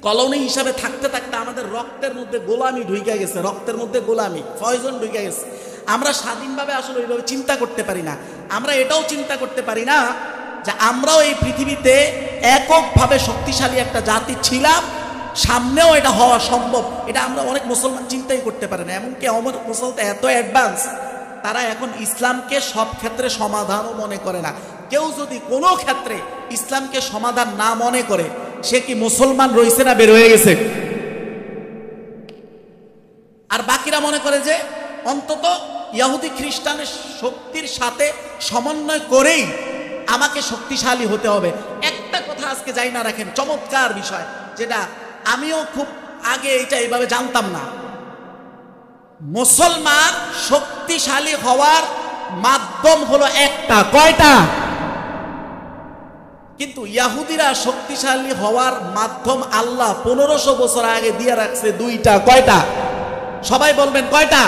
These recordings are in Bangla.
কলোনি হিসাবে থাকতে থাকতে আমাদের রক্তের মধ্যে গোলামি ঢুকে গেছে, রক্তের মধ্যে গোলামি পয়জন ঢুকে গেছে। আমরা স্বাধীনভাবে আসলে ওইভাবে চিন্তা করতে পারি না। আমরা এটাও চিন্তা করতে পারি না যে আমরাও এই পৃথিবীতে এককভাবে শক্তিশালী একটা জাতি ছিলাম, সামনেও এটা হওয়া সম্ভব। এটা আমরা অনেক মুসলমান চিন্তাই করতে পারে না। এমনকি আমার মুসলমান এত অ্যাডভান্স, তারা এখন ইসলামকে সব ক্ষেত্রে সমাধানও মনে করে না। কেউ যদি কোনো ক্ষেত্রে ইসলামকে সমাধান না মনে করে, সে কি মুসলমান রয়েছে না বের হয়ে গেছে? আর বাকিরা মনে করে যে অন্তত ইহুদি খ্রিস্টানের শক্তির সাথে সমন্বয় করেই আমাকে শক্তিশালী হতে হবে। একটা কথা আজকে যাই না রাখেন, চমৎকার বিষয়, যেটা আমিও খুব আগে এটা এইভাবে জানতাম না। মুসলমান শক্তিশালী হওয়ার মাধ্যম হলো একটা, কয়টা? কিন্তু ইহুদিরা শক্তিশালী হওয়ার মাধ্যম আল্লাহ 1500 বছর আগে দিয়ে রাখছে দুইটা, কয়টা? সবাই বলবেন কয়টা?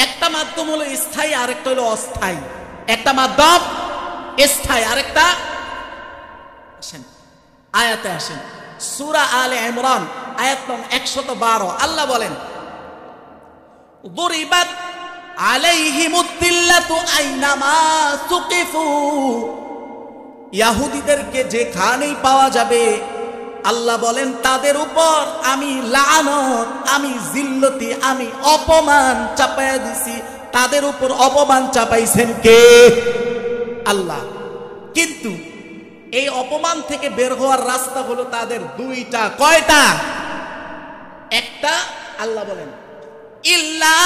একটা মাধ্যম হলো স্থায়ী, আরেকটা হলো অস্থায়ী। একটা মাধ্যম স্থায়ী, আরেকটা আসেন আয়াতে আসেন, সূরা আলে ইমরান আয়াত নং 112 আল্লাহ বলেন, দুরিবাত আলাইহিমুদ দিল্লাতু আইনামা সুকিফু, ইহুদিদেরকে যেখানেই পাওয়া যাবে আল্লাহ বলেন তাদের উপর আমি লানত, আমি জিল্লতি, আমি অপমান চাপাইয়া দিছি। তাদের উপর অপমান চাপাইছেন কে? আল্লাহ। কিন্তু এই অপমান থেকে বের হওয়ার রাস্তা হলো তাদের দুইটা, কয়টা? একটা আল্লাহ বলেন ইল্লা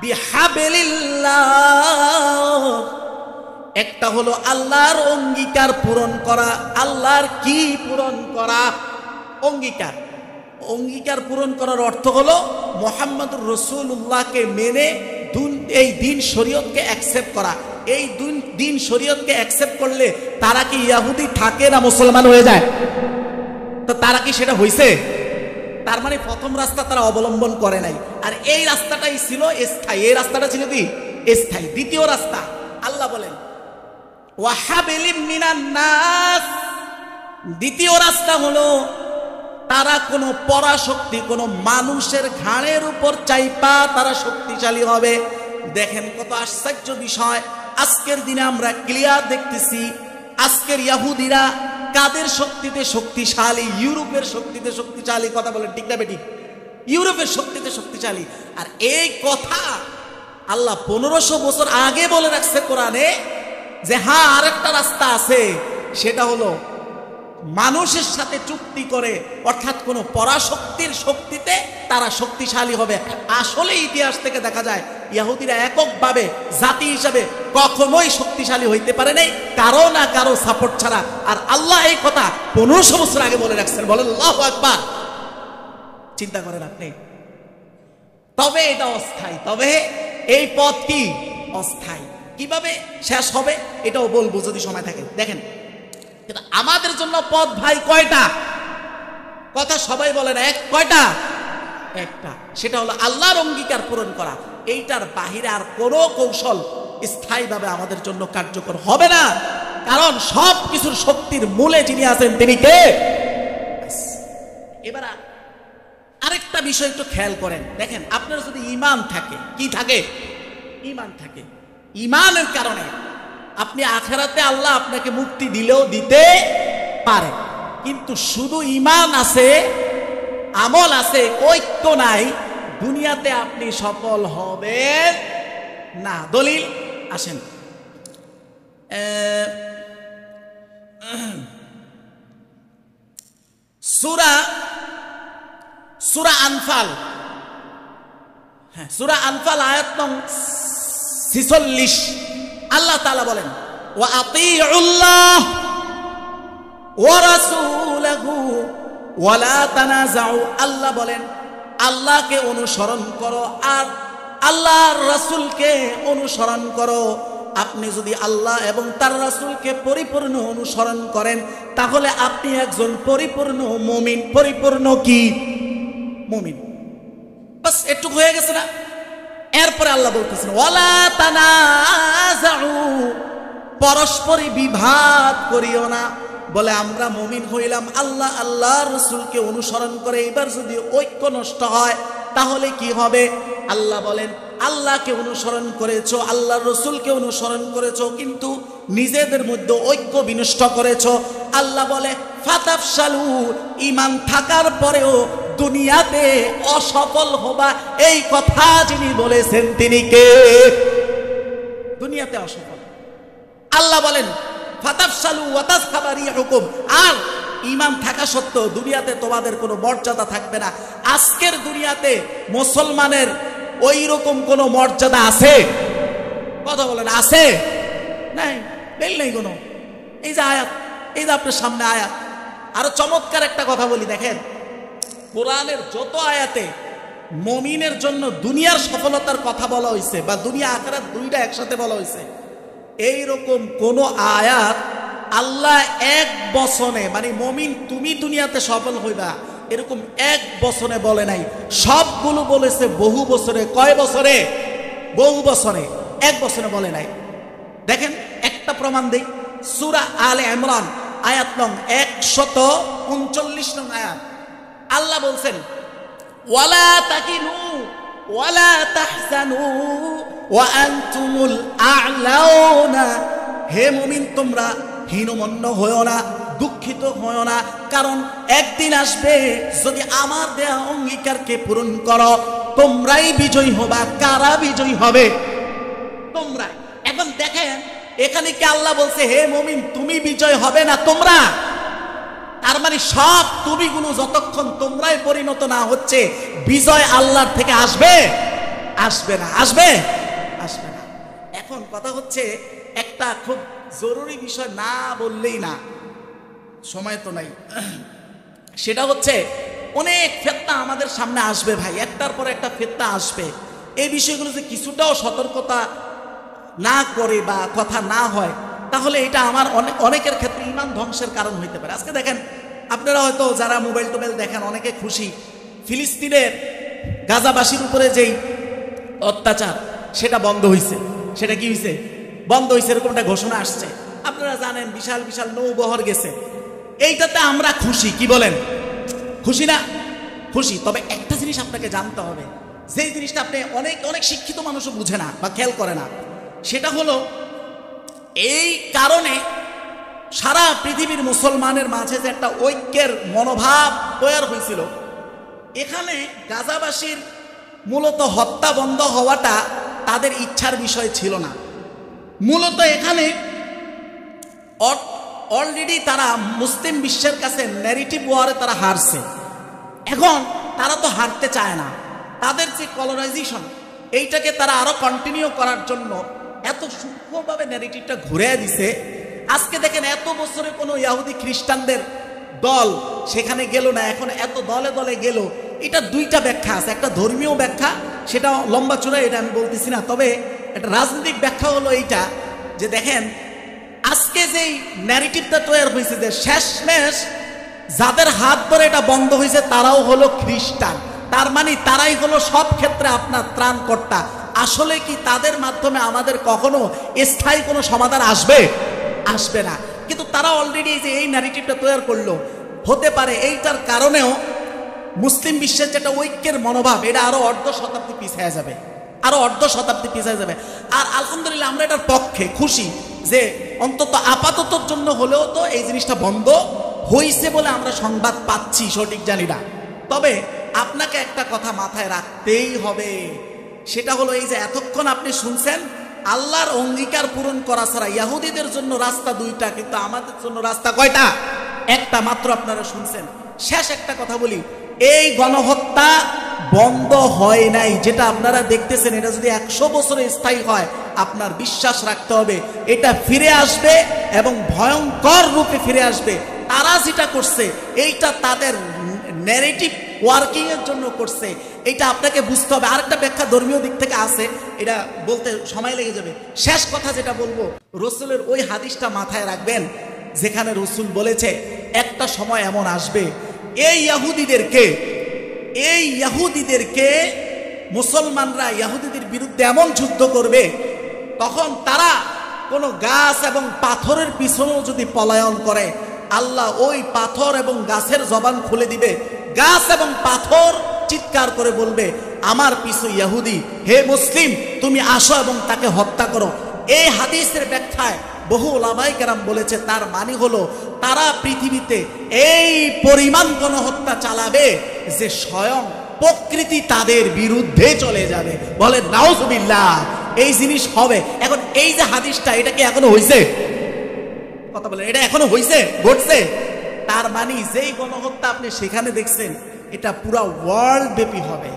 বিহাবিলিল্লাহ, একটা হলো আল্লাহর অঙ্গীকার পূরণ করা। আল্লাহর কি পূরণ করা? অঙ্গীকার। অঙ্গীকার পূরণ করার অর্থ হলো মুহাম্মদুর রাসূলুল্লাহকে মেনে এই দিন শরীয়তকে অ্যাকসেপ্ট করা। এই দিন শরীয়তকে অ্যাকসেপ্ট করলে তারা কি ইহুদি থাকে না মুসলমান হয়ে যায়? তো তারা কি সেটা হইছে? তার মানে প্রথম রাস্তা তারা অবলম্বন করে নাই, আর এই রাস্তাটাই ছিল স্থায়ী। এই রাস্তাটা ছিল কি? স্থায়ী। দ্বিতীয় রাস্তা আল্লাহ বলেন ওয়াহাবিলিম মিনান নাস, দ্বিতীয় রাস্তা হলো তারা কোনো পরাশক্তি, কোনো মানুষের ঘাড়ের উপর চাইপা তারা শক্তিশালী হবে। দেখেন কত আশ্চর্য বিষয়, আজকের দিনে আমরা ক্লিয়ার দেখতেছি আজকের ইহুদিরা কাদের শক্তিতে শক্তিশালী? ইউরোপের শক্তিতে শক্তিশালী। কথা বলেন ঠিক না বেটি? ইউরোপের শক্তিতে শক্তিশালী। আর এই কথা আল্লাহ 1500 বছর আগে বলে রাখছে কোরআনে যে হ্যাঁ আরেকটা রাস্তা আছে, সেটা হলো মানুষের সাথে চুক্তি করে, অর্থাৎ কোন পরাশক্তির শক্তিতে তারা শক্তিশালী হবে। আসলে ইতিহাস থেকে দেখা যায় ইহুদিরা এককভাবে জাতি হিসাবে কখনোই শক্তিশালী হইতে পারে নাই, কারো না কারো সাপোর্ট ছাড়া। আর আল্লাহ এই কথা 1500 বছর আগে বলে রাখছেন। বলেন আল্লাহু আকবার। চিন্তা করেন আপনি। তবে এটা অস্থায়ী, তবে এই পথ কি? অস্থায়ী। কিভাবে শেষ হবে এটাও বলবো যদি সময় থাকে। দেখেন আমাদের জন্য পথ ভাই কয়টা? কথা সবাই বলেন এক, কয়টা? একটা। সেটা হলো আল্লাহর অঙ্গীকার পূরণ করা। এইটার বাহিরে আর কোনো কৌশল স্থায়ীভাবে আমাদের জন্য কার্যকর হবে না, কারণ সব কিছুর শক্তির মূলে যিনি আছেন তিনি কে? এবার আরেকটা বিষয় একটু খেয়াল করেন। দেখেন আপনার যদি ঈমান থাকে, কি থাকে? ঈমান থাকে। ঈমানের কারণে আপনি আখিরাতে আল্লাহ আপনাকে মুক্তি দিলেও দিতে পারে, কিন্তু শুধু ঈমান আছে, আমল আছে, ঐক্য নাই, দুনিয়াতে আপনি সফল হবেন না। দলিল আসেন, সূরা আনফাল, হ্যাঁ সূরা আনফাল আয়াত নং 46 আল্লাহ তাআলা বলেন ওয়া আতিউল্লাহ ওয়া রাসূলাহু ওয়া লা তানাযাউ। আল্লাহ বলেন আল্লাহকে অনুসরণ করো আর আল্লাহর রাসূলকে অনুসরণ করো। আপনি যদি আল্লাহ এবং তার রাসূলকে পরিপূর্ণ অনুসরণ করেন তাহলে আপনি একজন পরিপূর্ণ মুমিন। পরিপূর্ণ কি? মুমিন। বাস এটুকু হয়ে গেছে না? এরপরে আল্লাহ বলতেছেন ওয়ালা তানাযাউ, পরস্পরই বিবাদ করিও না। বলে আমরা মুমিন হইলাম আল্লাহ আল্লাহর রাসূলকে অনুসরণ করে, এবার যদি ঐক্য নষ্ট হয় তাহলে কি হবে? আল্লাহ বলেন আল্লাহকে অনুসরণ করেছো, আল্লাহর রাসূলকে অনুসরণ করেছো, কিন্তু নিজেদের মধ্যে ঐক্য বিনষ্ট করেছো। আল্লাহ বলে ফাতাফশালু, ঈমান থাকার পরেও দুনিয়াতে অসফল হবা। এই কথা যিনি বলেছেন তিনি কে? দুনিয়াতে অসফল। আল্লাহ বলেন ফাতাফশালু ওয়া তাযহাবা রিহুকুম, আর ঈমান থাকা সত্ত্বেও দুনিয়াতে তোমাদের কোনো মর্যাদা থাকবে না। আজকের দুনিয়াতে মুসলমানের ওই রকম কোনো মর্যাদা আছে? কথা বলেন, আছে? নাই, বেল নেই কোনো। এই যে আয়াত, এই যে আপনার সামনে আয়াত। আরো চমৎকার একটা কথা বলি, দেখেন কোরআনের যত আয়াতে মুমিনের জন্য দুনিয়ার সফলতার কথা বলা হয়েছে বা দুনিয়া আখিরাত দুইটা একসাথে বলা হয়েছে, এইরকম কোন আয়াত আল্লাহ এক বচনে, মানে মুমিন তুমি দুনিয়াতে সফল হইবা এরকম এক বচনে বলে নাই। সবগুলো বলেছে বহু বছরে। কয় বছরে? বহু বছরে, এক বছরে বলে নাই। দেখেন একটা প্রমাণ দেই, সূরা আলে ইমরান আয়াত নং 139 নং আয়াত। আল্লাহ বলছেন ওয়ালা তাকিনু ওয়ালা তাহজানু ওয়া আনতুমুল আ'লাউনা, হে মুমিন তোমরা হীনমন্য হয়ো না, দুঃখিত হয়ো না, কারণ একদিন আসবে যদি আমার দেয়া অঙ্গীকারকে পূরণ করো তোমরাই বিজয়ী হবা। কারা বিজয়ী হবে? তোমরাই। এখন দেখেন এখানে কি আল্লাহ বলছে হে মুমিন তুমি বিজয় হবে না তোমরা? তার মানে সব তুমিগুলো যতক্ষণ তোমরাই পরিণত না হচ্ছে বিজয় আল্লাহর থেকে আসবে? আসবে না। আসবে? আসবে না। এখন কথা হচ্ছে একটা খুব জরুরি বিষয় না বললেই না, সময় তো নাই। সেটা হচ্ছে অনেক ফিতনা আমাদের সামনে আসবে ভাই, একটার পর একটা ফিতনা আসবে। এই বিষয়গুলো যে কিছুটাও সতর্কতা না করে বা কথা না হয় তাহলে এটা আমার অনেকের ক্ষেত্রে ঈমান ধ্বংসের কারণ হইতে পারে। আজকে দেখেন আপনারা হয়তো যারা মোবাইল টোবাইল দেখেন অনেকে খুশি, ফিলিস্তিনের গাজাবাসীর উপরে যেই অত্যাচার সেটা বন্ধ হয়েছে। সেটা কি হয়েছে? বন্ধ হয়েছে, এরকম একটা ঘোষণা আসছে। আপনারা জানেন বিশাল বিশাল নৌবহর গেছে, এইটাতে আমরা খুশি। কি বলেন? খুশি না? খুশি। তবে একটা জিনিস আপনাকে জানতে হবে, যেই জিনিসটা আপনি অনেক অনেক শিক্ষিত মানুষও বুঝে না বা খেয়াল করে না, সেটা হলো এই কারণে সারা পৃথিবীর মুসলমানের মাঝে যে একটা ঐক্যের মনোভাব তৈরি হয়েছিল, এখানে গাজাবাসীর মূলত হত্যা বন্ধ হওয়াটা তাদের ইচ্ছার বিষয় ছিল না। মূলত এখানে অলরেডি তারা মুসলিম বিশ্বের কাছে ন্যারেটিভ ওয়ারে তারা হারছে। এখন তারা তো হারতে চায় না। তাদের যে কলোনাইজেশন এইটাকে তারা আরো কন্টিনিউ করার জন্য এত সূক্ষ্মভাবে ন্যারেটিভটা ঘুরে দিছে। আজকে দেখেন এত বছরে কোনো ইহুদি খ্রিস্টানদের দল সেখানে গেল না, এখন এত দলে দলে গেল। এটা দুইটা ব্যাখ্যা আছে, একটা ধর্মীয় ব্যাখ্যা, সেটা লম্বা চূড়া, এটা আমি বলতেছি না। তবে একটা রাজনৈতিক ব্যাখ্যা হলো এইটা যে দেখেন আজকে যেই ন্যারেটিভটা তৈরি হয়েছে যে শেষমেশ যাদের হাত ধরে এটা বন্ধ হয়েছে তারাও হলো খ্রিস্টান, তার মানে তারাই হলো সব ক্ষেত্রে আপনার ত্রাণকর্তা। আসলে কি তাদের মাধ্যমে আমাদের কখনো স্থায়ী কোনো সমাধান আসবে? আসবে না। কিন্তু তারা অলরেডি যে এই ন্যারেটিভটা তৈরি করলো, হতে পারে এইটার কারণেও মুসলিম বিশ্বের যেটা ঐক্যের মনোভাব এটা আরো অর্ধ শতাব্দী পিছিয়ে যাবে, আরো অর্ধ শতাব্দী পিছিয়ে যাবে। আর আলহামদুলিল্লাহ আমরা এটার পক্ষে খুশি যে অন্তত আপাততর জন্য হলেও তো এই জিনিসটা বন্ধ হয়েছে বলে আমরা সংবাদ পাচ্ছি, সঠিক জানি না। তবে আপনাকে একটা কথা মাথায় রাখতেই হবে, সেটা হলো এই যে এতক্ষণ আপনি শুনছেন আল্লাহর অঙ্গীকার পূরণ করা ছাড়া ইহুদিদের জন্য রাস্তা দুইটা, কিন্তু আমাদের জন্য রাস্তা কয়টা? একটা মাত্র। আপনারা শুনছেন। শেষ একটা কথা বলি, এই গণহত্যা বন্ধ হয় নাই, যেটা আপনারা দেখতেছেন এটা যদি 100 বছরে স্থায়ী হয় আপনার বিশ্বাস রাখতে হবে এটা ফিরে আসবে এবং ভয়ঙ্কর রূপে ফিরে আসবে। তারা যেটা করছে এইটা তাদের ন্যারেটিভ ওয়ার্কিং এর জন্য করছে, এটা আপনাকে বুঝতে হবে। আরেকটা ব্যাখ্যা ধর্মীয় দিক থেকে আছে, এটা বলতে সময় লেগে যাবে। শেষ কথা যেটা বলবো, রসুলের ওই হাদিসটা মাথায় রাখবেন যেখানে রসুল বলেছে একটা সময় এমন আসবে এই ইহুদিদেরকে মুসলমানরা ইহুদিদের বিরুদ্ধে এমন যুদ্ধ করবে, তখন তারা কোনো গাছ এবং পাথরের পিছনেও যদি পলায়ন করে আল্লাহ ওই পাথর এবং গাছের জবান খুলে দিবে, গাছ এবং পাথর চিৎকার করে বলবে আমার পিছু ইহুদি, হে মুসলিম তুমি আসো এবং তাকে হত্যা করো। এই হাদিসের ব্যাখ্যায় বহু উলামায়ে কেরাম বলেছে তার মানে হলো তারা পৃথিবীতে এই পরিমাণ গণহত্যা চালাবে যে স্বয়ং প্রকৃতি তাদের বিরুদ্ধে চলে যাবে। বলে নাউজুবিল্লাহ, এই জিনিস হবে। এখন এই যে হাদিসটা, এটা কি এখনো হইছে? কথা বলেন, এটা এখনো হইছে, ঘটছে? তার মানে যেই গণহত্যা আপনি সেখানে দেখছেন এটা পুরা ওয়ার্ল্ড ব্যাপী হবে,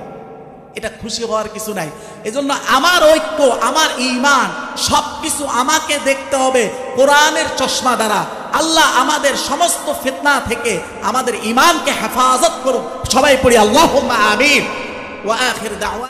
এটা খুশি হওয়ার কিছু নাই। এজন্য আমার ঐক্য, আমার ঈমান সবকিছু আমাকে দেখতে হবে কোরআনের চশমা দ্বারা। আল্লাহ আমাদের সমস্ত ফিতনা থেকে আমাদের ঈমানকে হেফাজত করুন। সবাই পড়ি আল্লাহুম্মা আমিন। ওয়া আখির দাওয়া।